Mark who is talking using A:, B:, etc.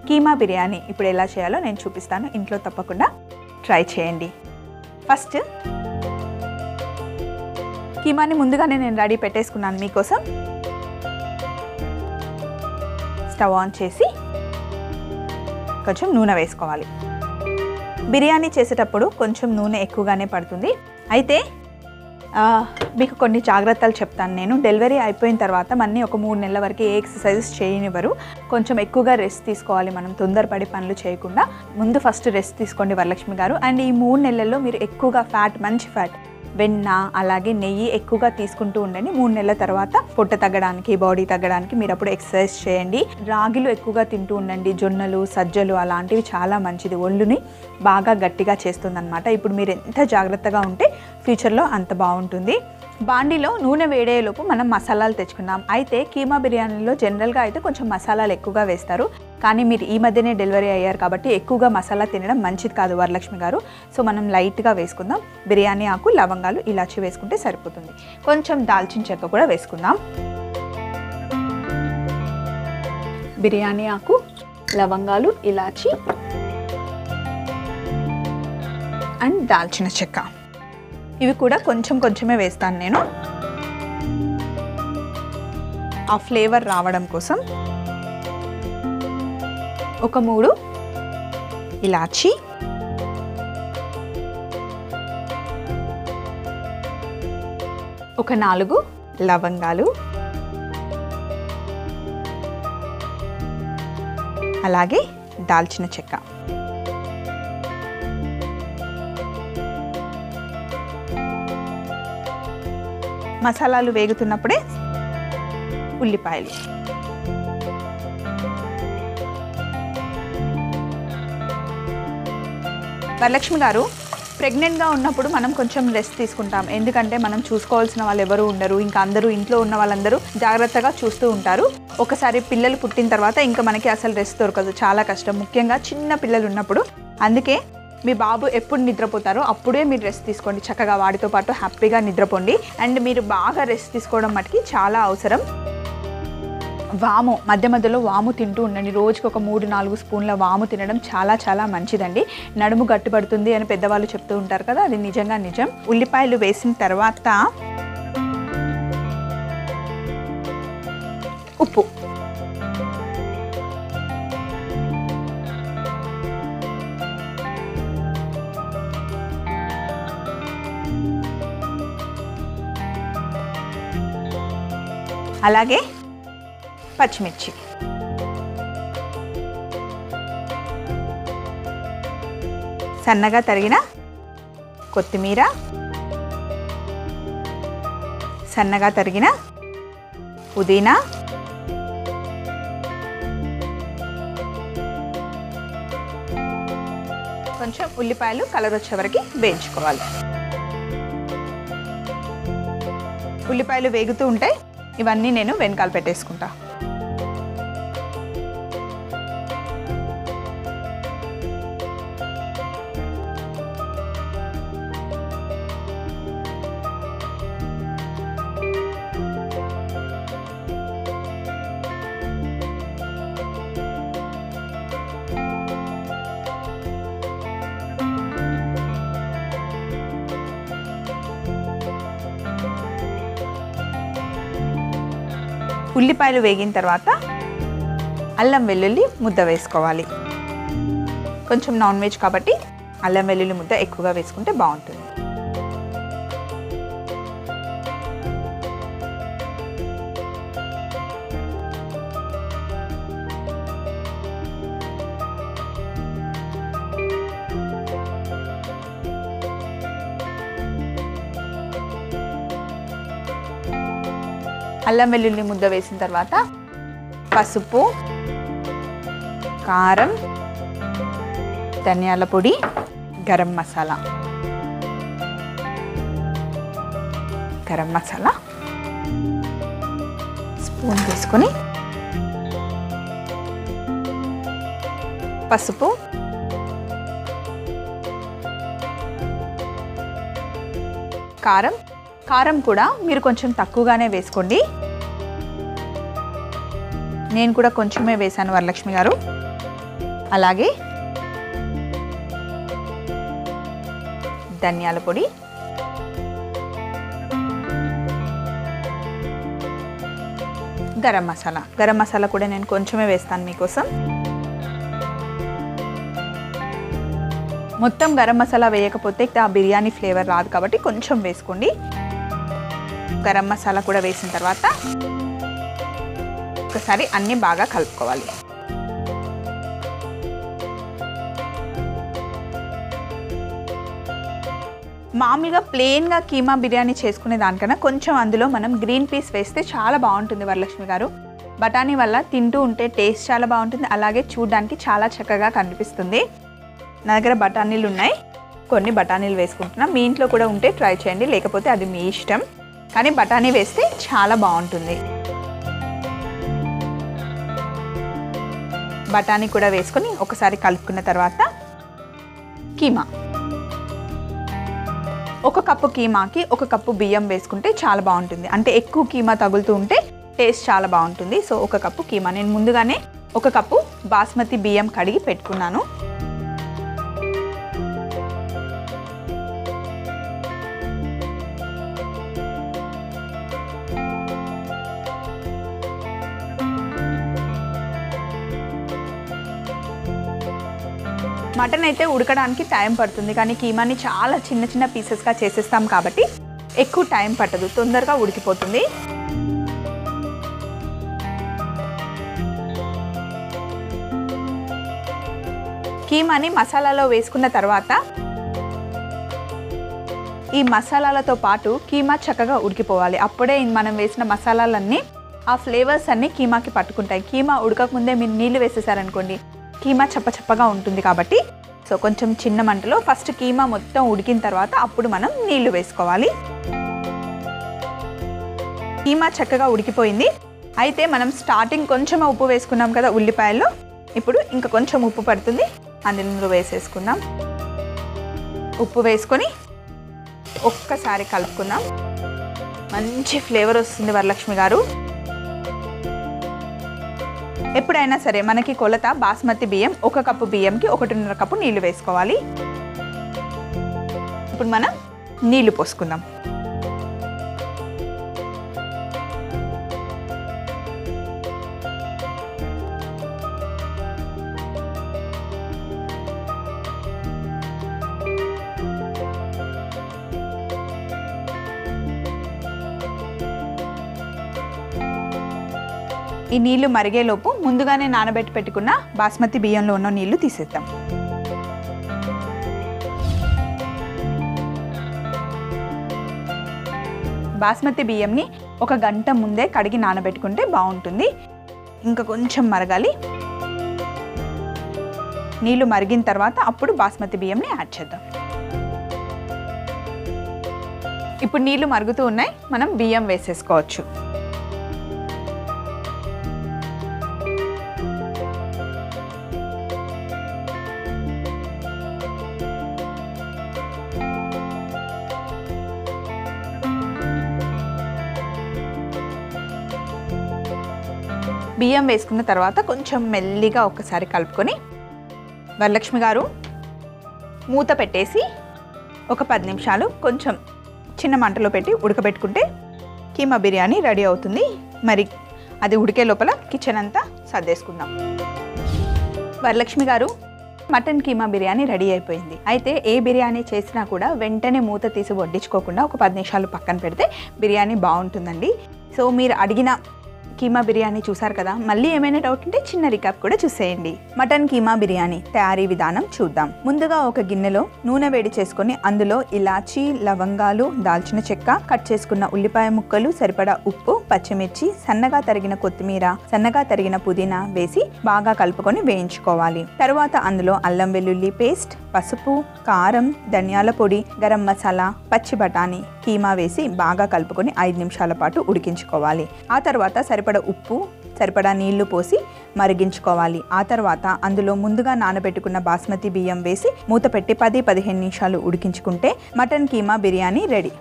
A: కీమా బిర్యానీ ఇప్పుడు ఎలా చేయాలో నేను చూపిస్తాను. ఇంట్లో తప్పకుండా ట్రై చేయండి. ఫస్ట్ కీమాని ముందుగానే నేను రెడీ పెట్టేసుకున్నాను మీకోసం. స్టవ్ ఆన్ చేసి కొంచెం నూనె వేసుకోవాలి. బిర్యానీ చేసేటప్పుడు కొంచెం నూనె ఎక్కువగానే పడుతుంది. అయితే మీకు కొన్ని జాగ్రత్తలు చెప్తాను నేను. డెలివరీ అయిపోయిన తర్వాత మళ్ళీ ఒక 3 నెలల వరకు ఏ ఎక్సర్సైజెస్ చేయనివ్వరు. కొంచెం ఎక్కువగా రెస్ట్ తీసుకోవాలి. మనం తొందరపడి పనులు చేయకుండా ముందు ఫస్ట్ రెస్ట్ తీసుకోండి వరలక్ష్మి గారు. అండ్ ఈ 3 నెలల్లో మీరు ఎక్కువగా మంచి ఫ్యాట్, వెన్న అలాగే నెయ్యి ఎక్కువగా తీసుకుంటూ ఉండండి. 3 నెలల తర్వాత పొట్ట తగ్గడానికి, బాడీ తగ్గడానికి మీరు అప్పుడు ఎక్సర్సైజ్ చేయండి. రాగిలు ఎక్కువగా తింటూ ఉండండి. జొన్నలు, సజ్జలు అలాంటివి చాలా మంచిది, ఒళ్ళుని బాగా గట్టిగా చేస్తుందన్నమాట. ఇప్పుడు మీరు ఎంత జాగ్రత్తగా ఉంటే ఫ్యూచర్లో అంత బాగుంటుంది. బాండీలో నూనె వేడేలోపు మనం మసాలాలు తెచ్చుకున్నాం. అయితే కీమా బిర్యానీలో జనరల్గా అయితే కొంచెం మసాలాలు ఎక్కువగా వేస్తారు. కానీ మీరు ఈ మధ్యనే డెలివరీ అయ్యారు కాబట్టి ఎక్కువగా మసాలా తినడం మంచిది కాదు వరలక్ష్మి గారు. సో మనం లైట్గా వేసుకుందాం. బిర్యానీ ఆకు, లవంగాలు, ఇలాచి వేసుకుంటే సరిపోతుంది. కొంచెం దాల్చిన చెక్క కూడా వేసుకుందాం. బిర్యానీ ఆకు, లవంగాలు, ఇలాచి అండ్ దాల్చిన చెక్క ఇవి కూడా కొంచెమే వేస్తాను నేను. ఆ ఫ్లేవర్ రావడం కోసం ఒక 3 ఇలాచి, ఒక 4 లవంగాలు, అలాగే దాల్చిన చెక్క. మసాలాలు వేగుతున్నప్పుడే ఉల్లిపాయలు, వరలక్ష్మి గారు ప్రెగ్నెంట్గా ఉన్నప్పుడు మనం కొంచెం రెస్ట్ తీసుకుంటాం. ఎందుకంటే మనం చూసుకోవాల్సిన వాళ్ళు ఎవరు ఉండరు. ఇంకా అందరూ ఇంట్లో ఉన్న వాళ్ళందరూ జాగ్రత్తగా చూస్తూ ఉంటారు. ఒకసారి పిల్లలు పుట్టిన తర్వాత ఇంకా మనకి అసలు రెస్ట్ దొరకదు, చాలా కష్టం, ముఖ్యంగా చిన్న పిల్లలు ఉన్నప్పుడు. అందుకే మీ బాబు ఎప్పుడు నిద్రపోతారో అప్పుడే మీరు రెస్ట్ తీసుకోండి. చక్కగా వాడితో పాటు హ్యాపీగా నిద్రపోండి. అండ్ మీరు బాగా రెస్ట్ తీసుకోవడం మటుకి చాలా అవసరం. వాము, మధ్యలో వాము తింటూ ఉండండి. రోజుకి ఒక 3-4 స్పూన్ల వాము తినడం చాలా మంచిదండి. నడుము గట్టిపడుతుంది అని పెద్దవాళ్ళు చెప్తూ ఉంటారు కదా, అది నిజంగా నిజం. ఉల్లిపాయలు వేసిన తర్వాత ఉప్పు, అలాగే పచ్చిమిర్చి, సన్నగా తరిగిన కొత్తిమీర, సన్నగా తరిగిన పుదీనా, కొంచెం ఉల్లిపాయలు కలర్ వచ్చే వరకు వేయించుకోవాలి. ఉల్లిపాయలు వేగుతూ ఉంటే ఇవన్నీ నేను వెనకాల పెట్టేసుకుంటా. ఉల్లిపాయలు వేగిన తర్వాత అల్లం వెల్లుల్లి ముద్ద వేసుకోవాలి. కొంచెం నాన్ వెజ్ కాబట్టి అల్లం వెల్లుల్లి ముద్ద ఎక్కువగా వేసుకుంటే బాగుంటుంది. అల్లం వెల్లుల్లి ముద్ద వేసిన తర్వాత పసుపు, కారం, ధనియాల పొడి, గరం మసాలా, స్పూన్ తీసుకొని పసుపు, కారం కూడా మీరు కొంచెం తక్కువగానే వేసుకోండి. నేను కూడా కొంచెమే వేసాను వరలక్ష్మి గారు. అలాగే ధనియాల పొడి, గరం మసాలా. గరం మసాలా కూడా నేను కొంచెమే వేస్తాను మీకోసం. మొత్తం గరం మసాలా వేయకపోతే ఆ బిర్యానీ ఫ్లేవర్ రాదు కాబట్టి కొంచెం వేసుకోండి. గరం మసాలా కూడా వేసిన తర్వాత ఒకసారి అన్నీ బాగా కలుపుకోవాలి. మామూలుగా ప్లెయిన్గా కీమా బిర్యానీ చేసుకునే దానికన్నా కొంచెం అందులో మనం గ్రీన్ పీస్ వేస్తే చాలా బాగుంటుంది వరలక్ష్మి గారు. బఠానీ వల్ల తింటూ ఉంటే టేస్ట్ చాలా బాగుంటుంది, అలాగే చూడడానికి చాలా చక్కగా కనిపిస్తుంది. నా దగ్గర బఠానీలు ఉన్నాయి, కొన్ని బఠానీలు వేసుకుంటున్నా. మీ ఇంట్లో కూడా ఉంటే ట్రై చేయండి, లేకపోతే అది మీ ఇష్టం. కానీ బఠానీ వేస్తే చాలా బాగుంటుంది. బఠానీ కూడా వేసుకొని ఒకసారి కలుపుకున్న తర్వాత కీమా, 1 కప్పు కీమాకి 1 కప్పు బియ్యం వేసుకుంటే చాలా బాగుంటుంది. అంటే ఎక్కువ కీమా తగులుతూ ఉంటే టేస్ట్ చాలా బాగుంటుంది. So 1 cup keema. నేను ముందుగానే 1 కప్పు బాస్మతి బియ్యం కడిగి పెట్టుకున్నాను. మటన్ అయితే ఉడకడానికి టైం పడుతుంది, కానీ కీమాని చాలా చిన్న చిన్న పీసెస్గా చేసేస్తాం కాబట్టి ఎక్కువ టైం పట్టదు, తొందరగా ఉడికిపోతుంది. కీమాని మసాలాలో వేసుకున్న తర్వాత ఈ మసాలాలతో పాటు కీమా చక్కగా ఉడికిపోవాలి. అప్పుడే మనం వేసిన మసాలాలన్నీ ఆ ఫ్లేవర్స్ అన్నీ కీమాకి పట్టుకుంటాయి. కీమా ఉడకకముందే మీరు నీళ్ళు వేసేసారనుకోండి, కీమా చప్పచప్పగా ఉంటుంది. కాబట్టి సో కొంచెం చిన్న మంటలో ఫస్ట్ కీమా మొత్తం ఉడికిన తర్వాత అప్పుడు మనం నీళ్లు వేసుకోవాలి. కీమా చక్కగా ఉడికిపోయింది. అయితే మనం స్టార్టింగ్ కొంచెం ఉప్పు వేసుకున్నాం కదా ఉల్లిపాయల్లో, ఇప్పుడు ఇంకా కొంచెం ఉప్పు పడుతుంది, అందులో వేసేసుకుందాం. ఉప్పు వేసుకొని ఒక్కసారి కలుపుకుందాం. మంచి ఫ్లేవర్ వస్తుంది వరలక్ష్మి గారు. ఎప్పుడైనా సరే మనకి కొలత బాస్మతి బియ్యం 1 కప్పు బియ్యంకి 1.5 కప్పు నీళ్లు వేసుకోవాలి. ఇప్పుడు మనం నీళ్లు పోసుకుందాం. ఈ నీళ్లు మరిగేలోపు ముందుగానే నానబెట్టి పెట్టుకున్న బాస్మతి బియ్యంలో ఉన్న నీళ్లు తీసేద్దాం. బాస్మతి బియ్యంని 1 గంట ముందే కడిగి నానబెట్టుకుంటే బాగుంటుంది. ఇంకా కొంచెం మరగాలి. నీళ్లు మరిగిన తర్వాత అప్పుడు బాస్మతి బియ్యంని యాడ్ చేద్దాం. ఇప్పుడు నీళ్లు మరుగుతూ ఉన్నాయి, మనం బియ్యం వేసేసుకోవచ్చు. బియ్యం వేసుకున్న తర్వాత కొంచెం మెల్లిగా ఒకసారి కలుపుకొని వరలక్ష్మి గారు మూత పెట్టేసి ఒక 10 నిమిషాలు కొంచెం చిన్న మంటలో పెట్టి ఉడకబెట్టుకుంటే కీమా బిర్యానీ రెడీ అవుతుంది. మరి అది ఉడికే లోపల కిచెన్ అంతా సర్దేసుకుందాం. వరలక్ష్మి గారు మటన్ కీమా బిర్యానీ రెడీ అయిపోయింది. అయితే ఏ బిర్యానీ చేసినా కూడా వెంటనే మూత తీసి వడ్డించుకోకుండా ఒక 10 నిమిషాలు పక్కన పెడితే బిర్యానీ బాగుంటుందండి. సో మీరు అడిగిన కీమా బిర్యానీ చూసారు కదా, మళ్ళీ ఏమైనా డౌట్ ఉంటే చిన్న రికాప్ కూడా చూసేయండి. మటన్ కీమా బిర్యానీ తయారీ విధానం చూద్దాం. ముందుగా ఒక గిన్నెలో నూనె వేడి చేసుకొని అందులో ఇలాచీ, లవంగాలు, దాల్చిన చెక్క, కట్ చేసుకున్న ఉల్లిపాయ ముక్కలు, సరిపడా ఉప్పు, పచ్చిమిర్చి, సన్నగా తరిగిన కొత్తిమీర, సన్నగా తరిగిన పుదీనా వేసి బాగా కలుపుకొని వేయించుకోవాలి. తరువాత అందులో అల్లం వెల్లుల్లి పేస్ట్, పసుపు, కారం, ధనియాల పొడి, గరం మసాలా, పచ్చి బఠానీ, కీమా వేసి బాగా కలుపుకొని 5 నిమిషాల పాటు ఉడికించుకోవాలి. ఆ తర్వాత సరిపడా ఉప్పు, సరిపడా నీళ్లు పోసి మరిగించుకోవాలి. ఆ తర్వాత అందులో ముందుగా నానబెట్టుకున్న బాస్మతి బియ్యం వేసి మూత పెట్టి 10-15 నిమిషాలు ఉడికించుకుంటే మటన్ కీమా బిర్యానీ రెడీ.